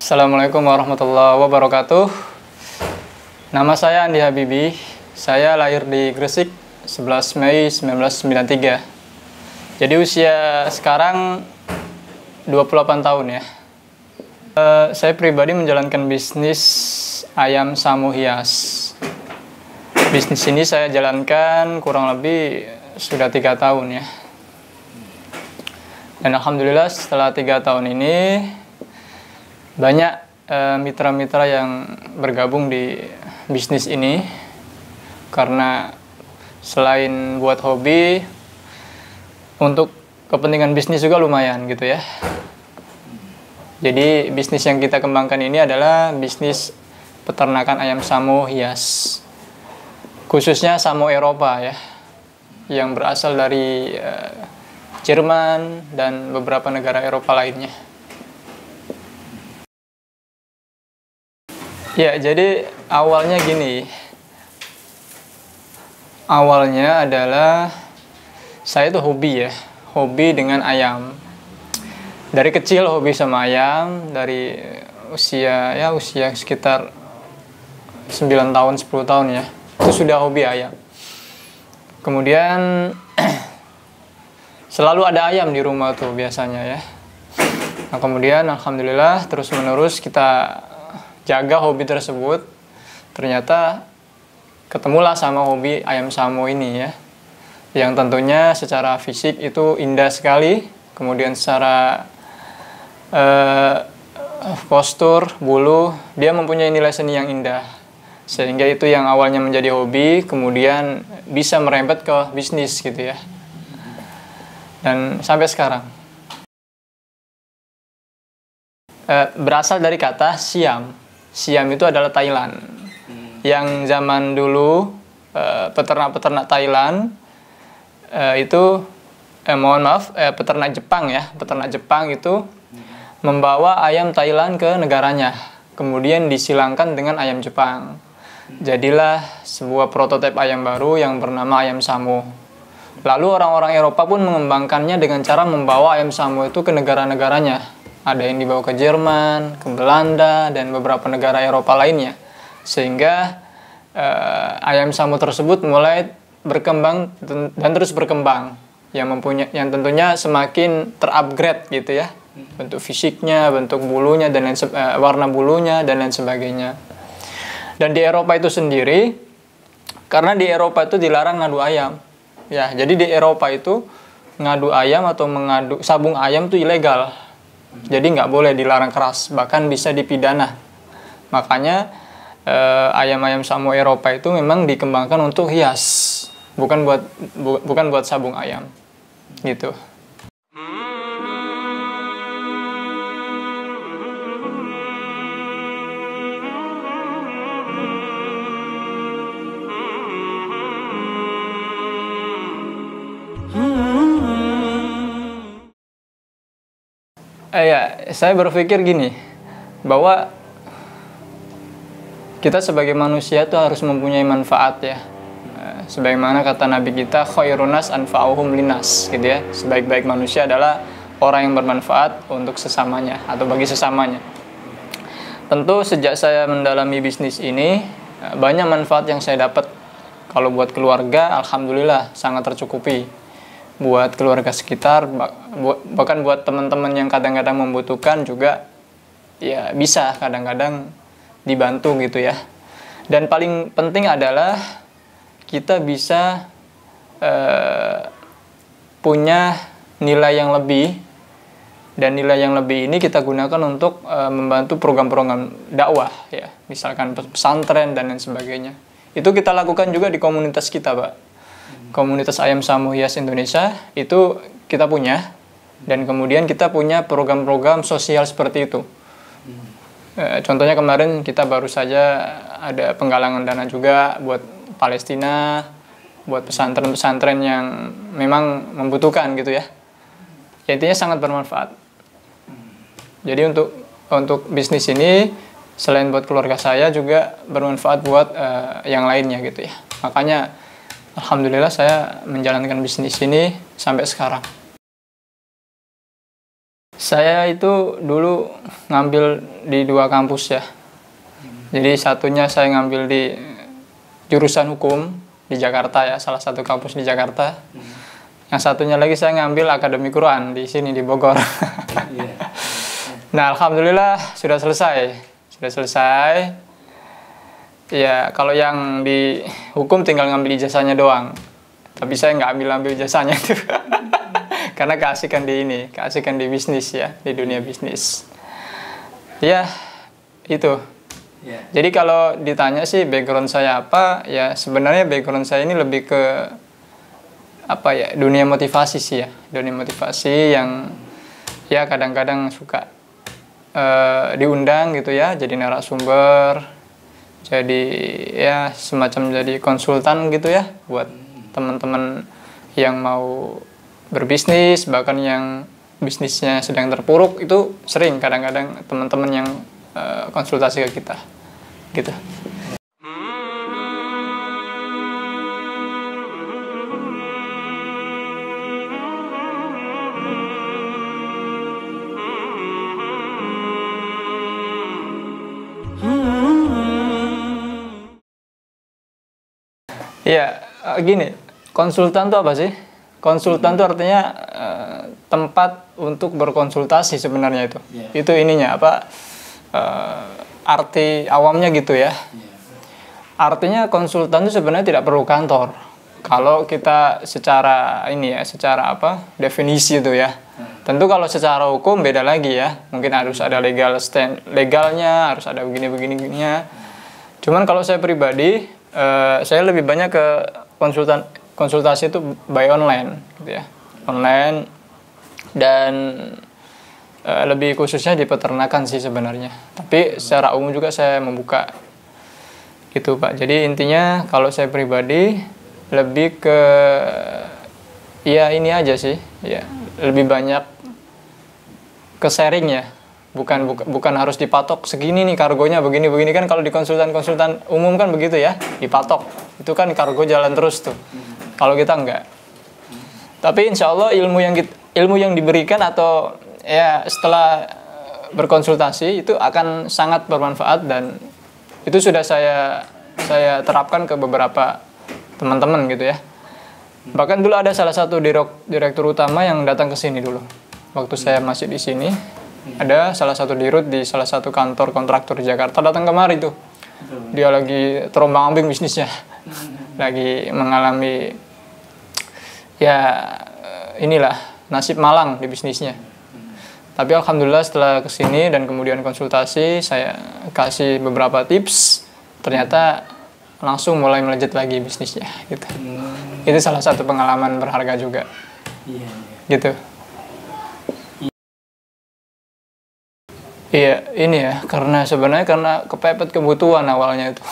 Assalamualaikum warahmatullahi wabarakatuh. Nama saya Andi Habibi. Saya lahir di Gresik 11 Mei 1993. Jadi usia sekarang 28 tahun ya. Saya pribadi menjalankan bisnis ayam samu hias. Bisnis ini saya jalankan kurang lebih sudah 3 tahun ya. Dan alhamdulillah setelah 3 tahun ini banyak mitra-mitra yang bergabung di bisnis ini, karena selain buat hobi, untuk kepentingan bisnis juga lumayan gitu ya. Jadi bisnis yang kita kembangkan ini adalah bisnis peternakan ayam samu hias, khususnya samu Eropa ya, yang berasal dari Jerman dan beberapa negara Eropa lainnya. Ya, jadi awalnya gini. Awalnya adalah saya tuh hobi ya, hobi dengan ayam. Dari kecil hobi sama ayam, dari usia sekitar 9 tahun, 10 tahun ya. Itu sudah hobi ayam. Kemudian selalu ada ayam di rumah tuh biasanya ya. Nah, kemudian alhamdulillah terus-menerus kita jaga hobi tersebut. Ternyata ketemulah sama hobi ayam samu ini ya, yang tentunya secara fisik itu indah sekali. Kemudian secara postur, bulu, dia mempunyai nilai seni yang indah, sehingga itu yang awalnya menjadi hobi kemudian bisa merembet ke bisnis gitu ya. Dan sampai sekarang berasal dari kata Siam. Siam itu adalah Thailand. Yang zaman dulu peternak-peternak Thailand peternak Jepang ya. Peternak Jepang itu membawa ayam Thailand ke negaranya, kemudian disilangkan dengan ayam Jepang. Jadilah sebuah prototipe ayam baru yang bernama ayam samu. Lalu orang-orang Eropa pun mengembangkannya dengan cara membawa ayam samu itu ke negara-negaranya. Ada yang dibawa ke Jerman, ke Belanda, dan beberapa negara Eropa lainnya. Sehingga ayam samu tersebut mulai berkembang dan terus berkembang. Yang tentunya semakin terupgrade gitu ya. Bentuk fisiknya, bentuk bulunya, dan warna bulunya, dan lain sebagainya. Dan di Eropa itu sendiri, karena di Eropa itu dilarang ngadu ayam. Ya, jadi di Eropa itu ngadu ayam atau mengadu sabung ayam itu ilegal. Jadi nggak boleh, dilarang keras, bahkan bisa dipidana. Makanya ayam-ayam samu Eropa itu memang dikembangkan untuk hias, bukan buat sabung ayam, gitu. Ya, saya berpikir gini, bahwa kita sebagai manusia itu harus mempunyai manfaat ya. Sebagaimana kata Nabi kita, khairunas anfa'uhum linas, gitu ya. Sebaik-baik manusia adalah orang yang bermanfaat untuk sesamanya atau bagi sesamanya. Tentu sejak saya mendalami bisnis ini, banyak manfaat yang saya dapat. Kalau buat keluarga, alhamdulillah sangat tercukupi. Buat keluarga sekitar, bahkan buat teman-teman yang kadang-kadang membutuhkan juga ya bisa kadang-kadang dibantu gitu ya. Dan paling penting adalah kita bisa punya nilai yang lebih, dan nilai yang lebih ini kita gunakan untuk membantu program-program dakwah ya, misalkan pesantren dan lain sebagainya. Itu kita lakukan juga di komunitas kita, Pak. Komunitas ayam samu hias Indonesia itu kita punya, dan kemudian kita punya program-program sosial seperti itu. Contohnya kemarin kita baru saja ada penggalangan dana juga buat Palestina, buat pesantren-pesantren yang memang membutuhkan gitu ya. Intinya sangat bermanfaat. Jadi untuk bisnis ini selain buat keluarga saya juga bermanfaat buat yang lainnya gitu ya. Makanya alhamdulillah saya menjalankan bisnis ini sampai sekarang. Saya itu dulu ngambil di 2 kampus ya. Jadi satunya saya ngambil di jurusan hukum di Jakarta ya, salah satu kampus di Jakarta. Yang satunya lagi saya ngambil akademi Quran di sini di Bogor. Nah, alhamdulillah sudah selesai. Sudah selesai. Ya, kalau yang di hukum tinggal ngambil ijazahnya doang. Tapi saya nggak ambil ijazahnya itu. Karena keasikan di bisnis ya, di dunia bisnis. Ya, itu. Jadi kalau ditanya sih background saya apa, ya sebenarnya background saya ini lebih ke apa ya, dunia motivasi sih ya. Dunia motivasi yang ya kadang-kadang suka diundang gitu ya, jadi narasumber, jadi ya semacam jadi konsultan gitu ya buat teman-teman yang mau berbisnis, bahkan yang bisnisnya sedang terpuruk, itu sering kadang-kadang teman-teman yang konsultasi ke kita gitu. Iya, gini, konsultan itu apa sih? Konsultan itu artinya tempat untuk berkonsultasi sebenarnya itu. Itu ininya apa? Arti awamnya gitu ya. Artinya konsultan itu sebenarnya tidak perlu kantor. Kalau kita secara ini ya, secara apa? Definisi itu ya. Tentu kalau secara hukum beda lagi ya. Mungkin harus ada legalnya, harus ada begini-begininya. Cuman kalau saya pribadi, saya lebih banyak ke konsultasi itu by online gitu ya, online, dan lebih khususnya di peternakan sih sebenarnya, tapi secara umum juga saya membuka gitu Pak. Jadi intinya kalau saya pribadi lebih ke ya ini aja sih ya, lebih banyak ke sharing ya, bukan harus dipatok segini nih kargonya begini kan. Kalau di konsultan umum kan begitu ya, dipatok, itu kan kargo jalan terus tuh. Kalau kita enggak. Tapi insya Allah ilmu yang diberikan atau ya setelah berkonsultasi itu akan sangat bermanfaat, dan itu sudah saya terapkan ke beberapa teman-teman gitu ya. Bahkan dulu ada salah satu direktur utama yang datang ke sini dulu. Waktu saya masih di sini, ada salah satu dirut di salah satu kantor kontraktor di Jakarta datang kemari tuh. Dia lagi terombang-ambing bisnisnya. Lagi mengalami ya inilah nasib malang di bisnisnya. Tapi alhamdulillah setelah kesini dan kemudian konsultasi, saya kasih beberapa tips, ternyata langsung mulai melejit lagi bisnisnya gitu. Itu salah satu pengalaman berharga juga. Gitu. Iya, ini ya, karena kepepet kebutuhan awalnya itu.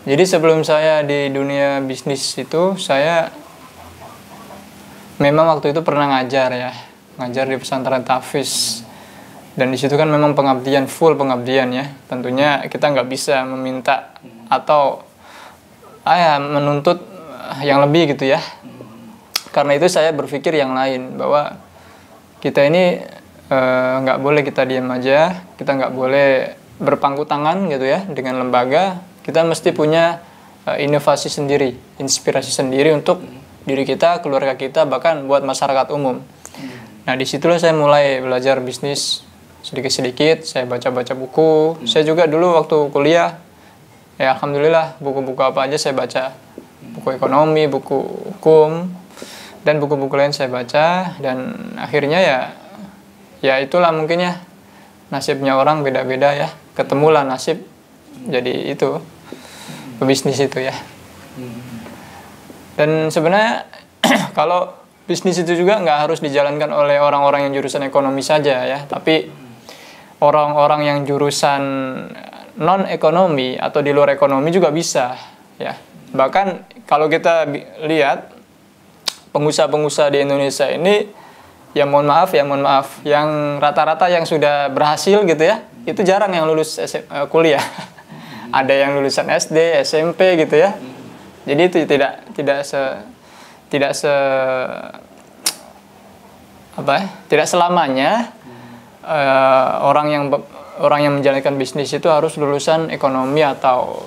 Jadi sebelum saya di dunia bisnis itu, saya memang waktu itu pernah ngajar di pesantren Tahfiz, dan di situ kan memang full pengabdian ya. Tentunya kita nggak bisa meminta atau menuntut yang lebih gitu ya. Karena itu saya berpikir yang lain, bahwa kita ini nggak boleh kita diam aja, kita nggak boleh berpangku tangan gitu ya dengan lembaga. Kita mesti punya inovasi sendiri, inspirasi sendiri untuk diri kita, keluarga kita, bahkan buat masyarakat umum. Nah, disitulah saya mulai belajar bisnis sedikit-sedikit. Saya baca-baca buku. Saya juga dulu waktu kuliah, ya alhamdulillah buku-buku apa aja saya baca. Buku ekonomi, buku hukum, dan buku-buku lain saya baca. Dan akhirnya ya itulah mungkin ya, nasibnya orang beda-beda ya. Ketemulah nasib, jadi itu bisnis itu ya. Dan sebenarnya kalau bisnis itu juga nggak harus dijalankan oleh orang-orang yang jurusan ekonomi saja ya, tapi orang-orang yang jurusan non ekonomi atau di luar ekonomi juga bisa ya. Bahkan kalau kita lihat pengusaha-pengusaha di Indonesia ini, ya mohon maaf, yang rata-rata yang sudah berhasil gitu ya, itu jarang yang lulus kuliah. Ada yang lulusan SD, SMP gitu ya. Jadi itu tidak selamanya orang yang menjalankan bisnis itu harus lulusan ekonomi atau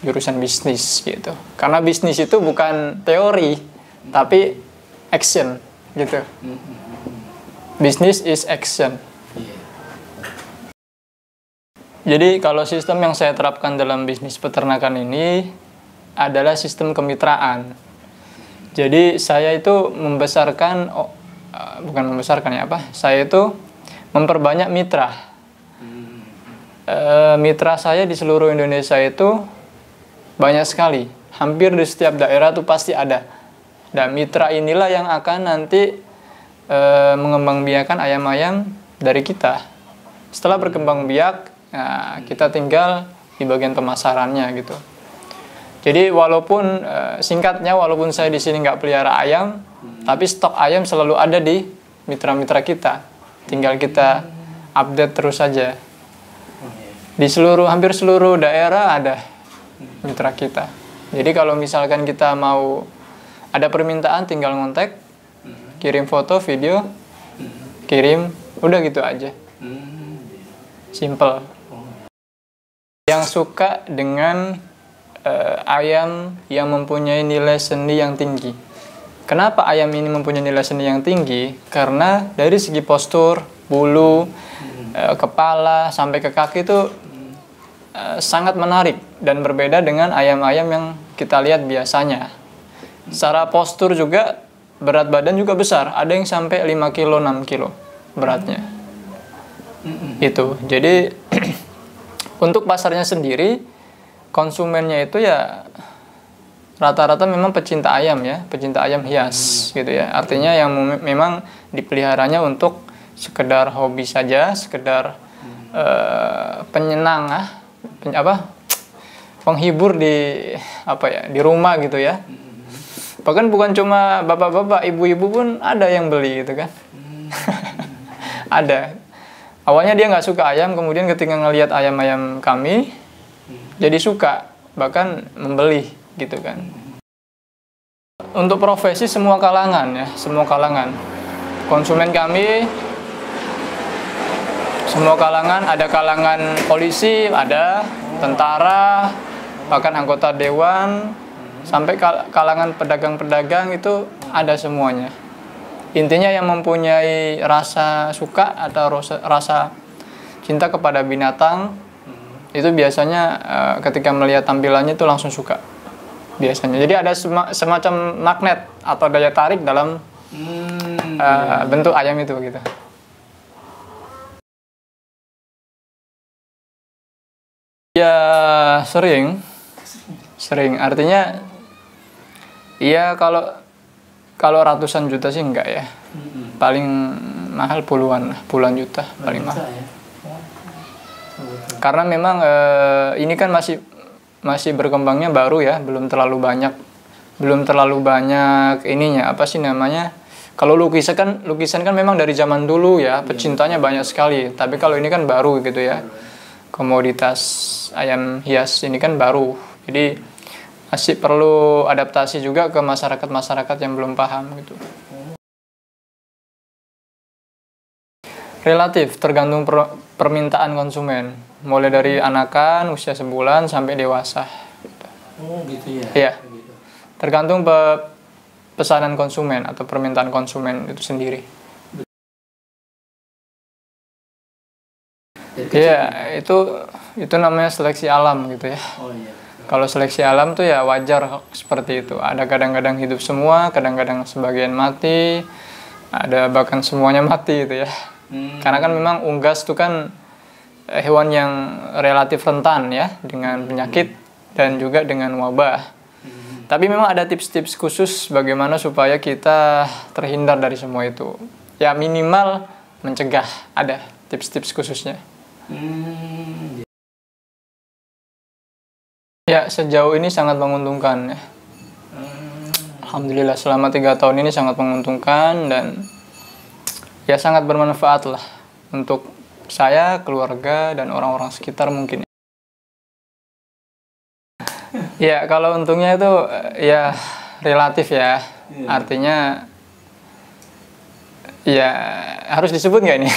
jurusan bisnis gitu. Karena bisnis itu bukan teori, tapi action gitu. Business is action. Jadi kalau sistem yang saya terapkan dalam bisnis peternakan ini adalah sistem kemitraan. Jadi saya itu saya itu memperbanyak mitra. Mitra saya di seluruh Indonesia itu banyak sekali. Hampir di setiap daerah tuh pasti ada. Dan mitra inilah yang akan nanti mengembangbiakan ayam-ayam dari kita. Setelah berkembang biak, kita tinggal di bagian pemasarannya gitu. Jadi walaupun singkatnya, walaupun saya di sini nggak pelihara ayam, tapi stok ayam selalu ada di mitra-mitra kita. Tinggal kita update terus saja. Di hampir seluruh daerah ada mitra kita. Jadi kalau misalkan kita mau ada permintaan, tinggal ngontek, kirim foto, video, kirim, udah gitu aja. Simple. Yang suka dengan ayam yang mempunyai nilai seni yang tinggi. Kenapa ayam ini mempunyai nilai seni yang tinggi? Karena dari segi postur, bulu, kepala, sampai ke kaki itu sangat menarik dan berbeda dengan ayam-ayam yang kita lihat biasanya. Secara postur juga, berat badan juga besar. Ada yang sampai 5 kilo, 6 kilo beratnya. Itu. Jadi untuk pasarnya sendiri, konsumennya itu ya rata-rata memang pecinta ayam ya, pecinta ayam hias gitu ya. Artinya yang memang dipeliharanya untuk sekedar hobi saja, sekedar penyenang penghibur di rumah gitu ya. Bahkan bukan cuma bapak-bapak, ibu-ibu pun ada yang beli gitu kan. Ada. Awalnya dia nggak suka ayam, kemudian ketika ngelihat ayam-ayam kami jadi suka, bahkan membeli gitu kan. Untuk profesi semua kalangan ya, semua kalangan. Konsumen kami semua kalangan, ada kalangan polisi, ada tentara, bahkan anggota dewan, sampai kalangan pedagang-pedagang itu ada semuanya. Intinya yang mempunyai rasa suka atau rasa cinta kepada binatang itu biasanya ketika melihat tampilannya itu langsung suka biasanya. Jadi ada semacam magnet atau daya tarik dalam bentuk ayam itu gitu. Ya sering artinya ya kalau ratusan juta sih enggak ya, paling mahal puluhan juta paling mahal. Karena memang ini kan masih berkembangnya baru ya, belum terlalu banyak ininya, apa sih namanya, kalau lukisan kan memang dari zaman dulu ya, pecintanya banyak sekali, tapi kalau ini kan baru gitu ya, komoditas ayam hias ini kan baru, jadi masih perlu adaptasi juga ke masyarakat yang belum paham gitu. Relatif, tergantung permintaan konsumen. Mulai dari anakan, usia sebulan, sampai dewasa. Oh gitu ya? Iya. Tergantung pesanan konsumen atau permintaan konsumen itu sendiri. Iya, itu namanya seleksi alam gitu ya. Oh iya. Kalau seleksi alam tuh ya wajar seperti itu. Ada kadang-kadang hidup semua, kadang-kadang sebagian mati, ada bahkan semuanya mati gitu ya. Karena kan memang unggas itu kan hewan yang relatif rentan ya dengan penyakit dan juga dengan wabah. Tapi memang ada tips-tips khusus bagaimana supaya kita terhindar dari semua itu. Ya minimal mencegah, ada tips-tips khususnya. Ya sejauh ini sangat menguntungkan ya. Alhamdulillah selama 3 tahun ini sangat menguntungkan dan ya sangat bermanfaat lah untuk saya, keluarga, dan orang-orang sekitar mungkin. Ya kalau untungnya itu ya relatif ya, artinya ya harus disebut nggak ini?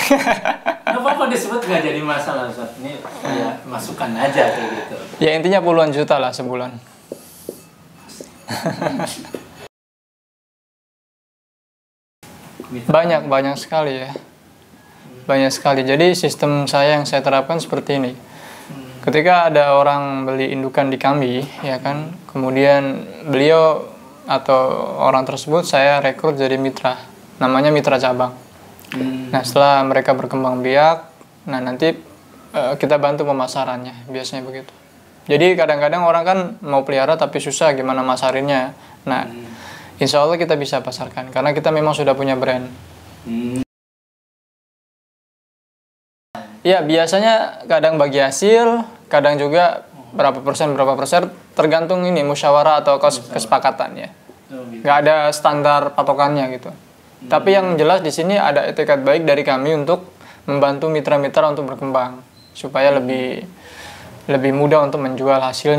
apa-apa disebut nggak jadi masalah Ustaz. Ini ya masukan aja kayak gitu. Ya intinya puluhan juta lah sebulan. Banyak sekali ya. Banyak sekali. Jadi sistem saya yang saya terapkan seperti ini. Ketika ada orang beli indukan di kami, ya kan, kemudian beliau atau orang tersebut saya rekrut jadi mitra, namanya mitra cabang. Nah setelah mereka berkembang biak, nah nanti kita bantu pemasarannya, biasanya begitu. Jadi kadang-kadang orang kan mau pelihara tapi susah gimana masarinnya. Nah insya Allah kita bisa pasarkan karena kita memang sudah punya brand. Ya biasanya kadang bagi hasil, kadang juga berapa persen tergantung ini musyawarah atau kesepakatan ya. Nggak ada standar patokannya gitu. Tapi yang jelas di sini ada etikat baik dari kami untuk membantu mitra-mitra untuk berkembang supaya lebih mudah untuk menjual hasil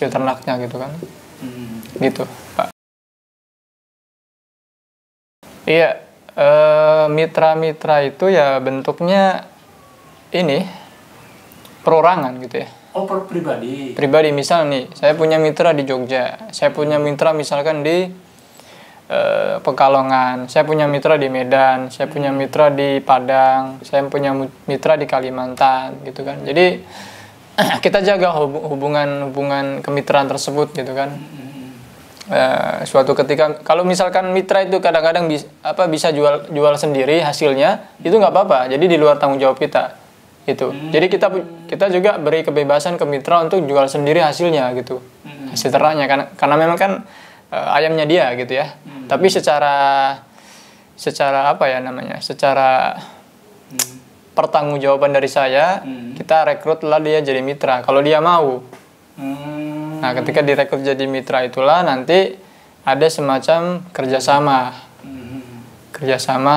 ternaknya gitu kan. Gitu, Pak. Iya, mitra-mitra itu ya bentuknya ini perorangan gitu ya. Oh, pribadi. Pribadi, misal nih, saya punya mitra di Jogja, saya punya mitra misalkan di Pekalongan, saya punya mitra di Medan, saya punya mitra di Padang, saya punya mitra di Kalimantan, gitu kan. Jadi kita jaga hubungan kemitraan tersebut, gitu kan. Suatu ketika, kalau misalkan mitra itu kadang-kadang bisa jual sendiri hasilnya, itu nggak apa-apa. Jadi di luar tanggung jawab kita. Gitu. Jadi kita juga beri kebebasan ke mitra untuk jual sendiri hasilnya gitu, hasil ternaknya karena memang kan ayamnya dia gitu ya. Tapi secara apa ya namanya, secara pertanggungjawaban dari saya, kita rekrutlah dia jadi mitra kalau dia mau. Nah ketika direkrut jadi mitra itulah nanti ada semacam kerjasama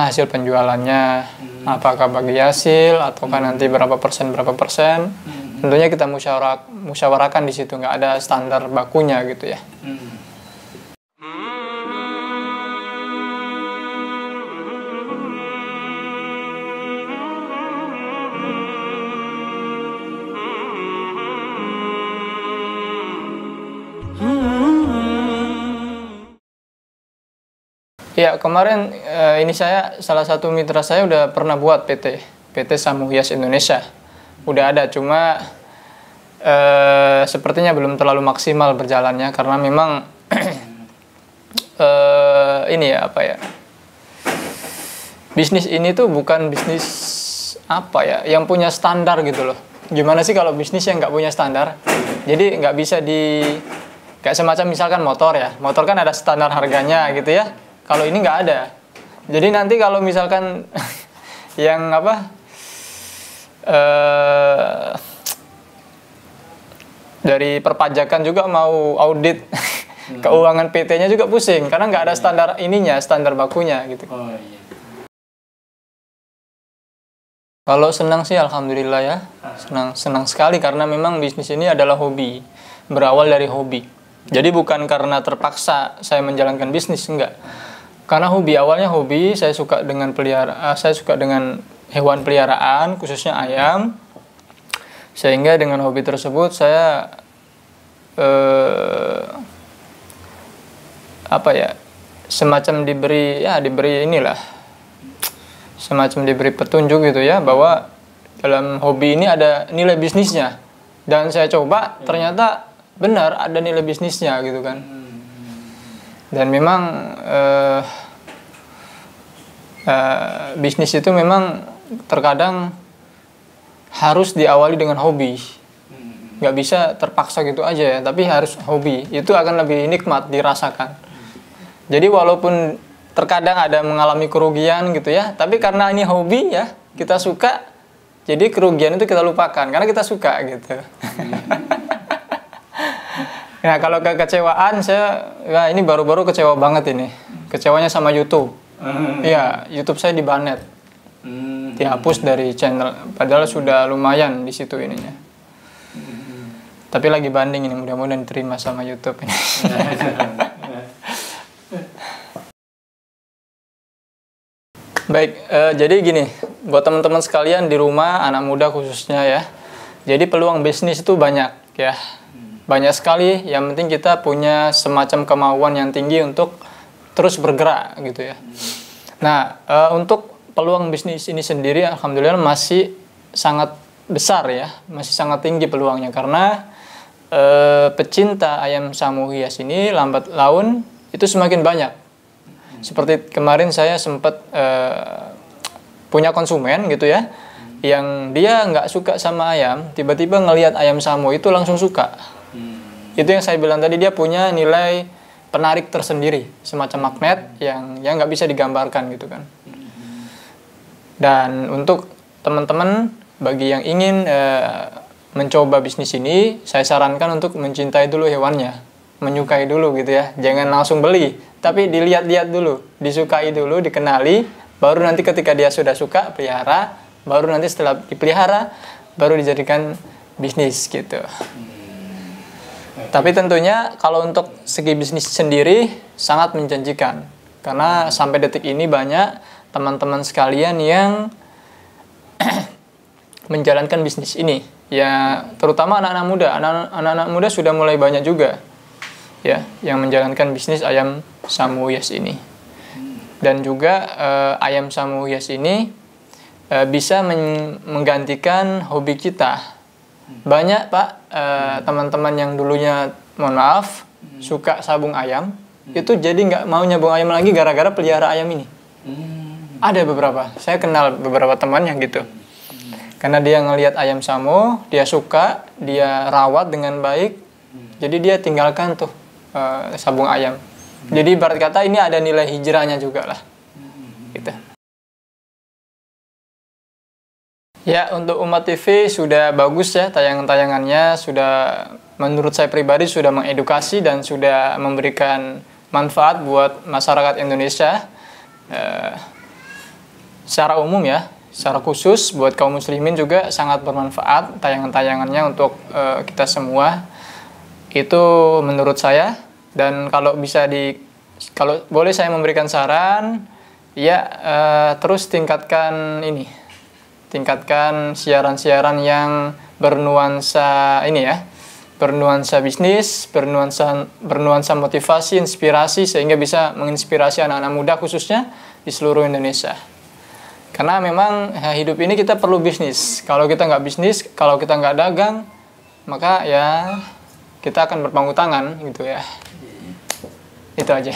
hasil penjualannya, apakah bagi hasil ataukah nanti berapa persen tentunya kita musyawarahkan di situ, nggak ada standar bakunya gitu ya. Ya kemarin ini salah satu mitra saya udah pernah buat PT Samu Hias Indonesia, udah ada, cuma sepertinya belum terlalu maksimal berjalannya karena memang ini ya apa ya, bisnis ini tuh bukan bisnis apa ya yang punya standar gitu loh. Gimana sih kalau bisnis yang nggak punya standar? Jadi nggak bisa kayak semacam misalkan motor kan ada standar harganya gitu ya. Kalau ini nggak ada. Jadi nanti kalau misalkan yang apa dari perpajakan juga mau audit keuangan PT-nya juga pusing karena nggak ada standar bakunya gitu. Oh, iya. Kalau senang sih alhamdulillah ya, senang sekali karena memang bisnis ini adalah hobi, berawal dari hobi. Jadi bukan karena terpaksa saya menjalankan bisnis, enggak. Karena awalnya hobi, saya suka dengan hewan peliharaan, khususnya ayam. Sehingga dengan hobi tersebut saya semacam diberi petunjuk gitu ya, bahwa dalam hobi ini ada nilai bisnisnya. Dan saya coba ternyata benar ada nilai bisnisnya gitu kan. Dan memang bisnis itu memang terkadang harus diawali dengan hobi, nggak bisa terpaksa gitu aja ya, tapi harus hobi, itu akan lebih nikmat dirasakan. Jadi walaupun terkadang ada mengalami kerugian gitu ya, tapi karena ini hobi ya, kita suka, jadi kerugian itu kita lupakan karena kita suka gitu. Nah kalau kekecewaan ya ini baru-baru kecewa banget ini. Kecewanya sama YouTube. Iya, YouTube saya dibanet. Dihapus dari channel, padahal sudah lumayan di situ ininya. Tapi lagi banding ini, mudah-mudahan diterima sama YouTube ini. Baik, jadi gini, buat teman-teman sekalian di rumah, anak muda khususnya ya. Jadi peluang bisnis itu banyak ya. Banyak sekali, yang penting kita punya semacam kemauan yang tinggi untuk terus bergerak gitu ya. Nah, untuk peluang bisnis ini sendiri alhamdulillah masih sangat besar ya, masih sangat tinggi peluangnya karena pecinta ayam samu hias ini lambat laun itu semakin banyak. Seperti kemarin saya sempat punya konsumen gitu ya, yang dia nggak suka sama ayam, tiba-tiba ngelihat ayam samu itu langsung suka. Itu yang saya bilang tadi, dia punya nilai penarik tersendiri, semacam magnet yang nggak bisa digambarkan gitu kan. Dan untuk teman-teman bagi yang ingin mencoba bisnis ini, saya sarankan untuk mencintai dulu hewannya, menyukai dulu gitu ya, jangan langsung beli, tapi dilihat-lihat dulu, disukai dulu, dikenali, baru nanti ketika dia sudah suka pelihara, baru nanti setelah dipelihara baru dijadikan bisnis gitu. Tapi tentunya kalau untuk segi bisnis sendiri sangat menjanjikan, karena sampai detik ini banyak teman-teman sekalian yang menjalankan bisnis ini ya, terutama anak-anak muda. Anak-anak muda sudah mulai banyak juga ya yang menjalankan bisnis ayam samu hias ini. Dan juga ayam samu hias ini bisa menggantikan hobi kita. Banyak Pak teman-teman yang dulunya mohon maaf suka sabung ayam, itu jadi nggak mau nyabung ayam lagi gara-gara pelihara ayam ini. Ada beberapa, saya kenal beberapa temannya gitu. Karena dia ngelihat ayam samu, dia suka, dia rawat dengan baik, jadi dia tinggalkan tuh sabung ayam. Jadi ibarat kata ini ada nilai hijrahnya juga lah. Gitu. Ya, untuk Umat TV sudah bagus ya tayangan-tayangannya, sudah menurut saya pribadi sudah mengedukasi dan sudah memberikan manfaat buat masyarakat Indonesia secara umum ya, secara khusus buat kaum muslimin juga sangat bermanfaat tayangan-tayangannya untuk kita semua. Itu menurut saya. Dan kalau kalau boleh saya memberikan saran ya, terus tingkatkan siaran-siaran yang bernuansa ini ya, bernuansa bisnis, bernuansa motivasi, inspirasi, sehingga bisa menginspirasi anak-anak muda khususnya di seluruh Indonesia. Karena memang hidup ini kita perlu bisnis. Kalau kita nggak bisnis, kalau kita nggak dagang, maka ya kita akan berpangku tangan gitu ya. Itu aja.